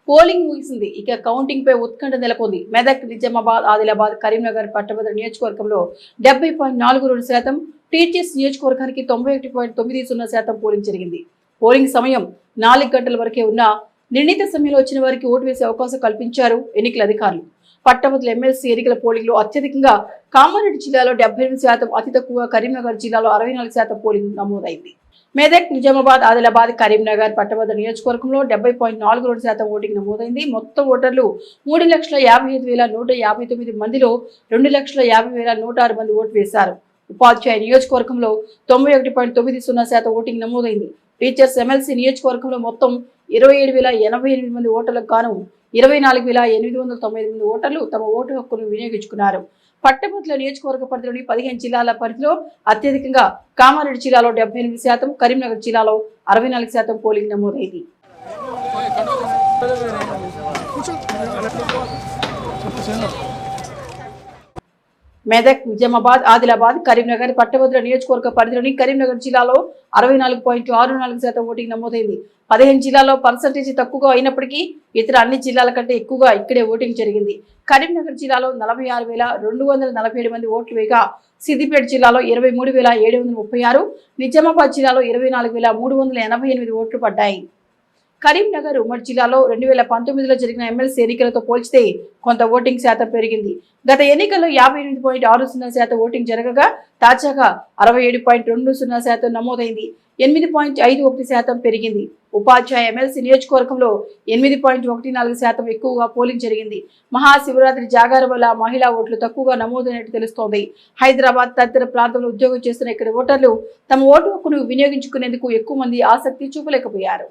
Polling ముగిసింది. ఇక counting పై ఉత్కంఠ నెలకొంది. మెదక్, నిజామాబాద్, ఆదిలాబాద్, కరీంనగర్, పట్టభద్ర నియోజకవర్గంలో 70.42%, టీచర్స్ నియోజకవర్గానికి 91.90% పోలింగ్ జరిగింది. పోలింగ్ సమయం 4 గంటల వరకే ఉన్న నిర్ణీత సమయంలో వచ్చిన వారికి ఓటు వేసే అవకాశం కల్పించారు ఎన్నికల అధికారులు. పట్టభద్రుల ఎమ్మెల్సీ ఎన్నికల పోలింగ్ లో అత్యధికంగా కామారెడ్డి జిల్లాలో 78%, అతి తక్కువ కరీంనగర్ జిల్లాలో 64% పోలింగ్ నమోదైంది. మెదక్, నిజామాబాద్, ఆదిలాబాద్, కరీంనగర్, పట్టభద్ర నియోజకవర్గంలో 70.42% ఓటింగ్ నమోదైంది. మొత్తం ఓటర్లు 3,55,159 మందిలో 2,50,106 మంది ఓటు వేశారు. ఉపాధ్యాయ నియోజకవర్గంలో 91.90% ఓటింగ్ నమోదైంది. టీచర్స్ ఎమ్మెల్సీ నియోజకవర్గంలో మొత్తం 27,088 మంది ఓటర్లకు గాను 24,898 మంది ఓటర్లు తమ ఓటు హక్కును వినియోగించుకున్నారు. పట్టభద్రుల నియోజకవర్గ పరిధిలోని 15 జిల్లాల పరిధిలో అత్యధికంగా కామారెడ్డి జిల్లాలో 78%, కరీంనగర్ జిల్లాలో 64% పోలింగ్ నమోదైంది. మెదక్, నిజామాబాద్, ఆదిలాబాద్, కరీంనగర్, పట్టభద్రుల నియోజకవర్గ పరిధిలోని కరీంనగర్ జిల్లాలో 64.64% ఓటింగ్ నమోదైంది. 15 జిల్లాల్లో పర్సంటేజ్ తక్కువగా అయినప్పటికీ ఇతర అన్ని జిల్లాల కంటే ఎక్కువగా ఇక్కడే ఓటింగ్ జరిగింది. కరీంనగర్ జిల్లాలో 46,247 మంది ఓట్లు వేయగా సిద్దిపేట జిల్లాలో 23,736, నిజామాబాద్ జిల్లాలో 24,388 ఓట్లు పడ్డాయి. కరీంనగర్ ఉమ్మడి జిల్లాలో 2019లో జరిగిన ఎమ్మెల్సీ ఎన్నికలతో పోల్చితే కొంత ఓటింగ్ శాతం పెరిగింది. గత ఎన్నికల్లో 58.60% ఓటింగ్ జరగగా తాజాగా 67.20% నమోదైంది. 8.51% పెరిగింది. ఉపాధ్యాయ ఎమ్మెల్సీ నియోజకవర్గంలో 8.14% ఎక్కువగా పోలింగ్ జరిగింది. మహాశివరాత్రి జాగారం వల్ల మహిళా ఓట్లు తక్కువగా నమోదైనట్టు తెలుస్తోంది. హైదరాబాద్ తదితర ప్రాంతంలో ఉద్యోగం చేస్తున్న ఇక్కడి ఓటర్లు తమ ఓటు హక్కును వినియోగించుకునేందుకు ఎక్కువ మంది ఆసక్తి చూపలేకపోయారు.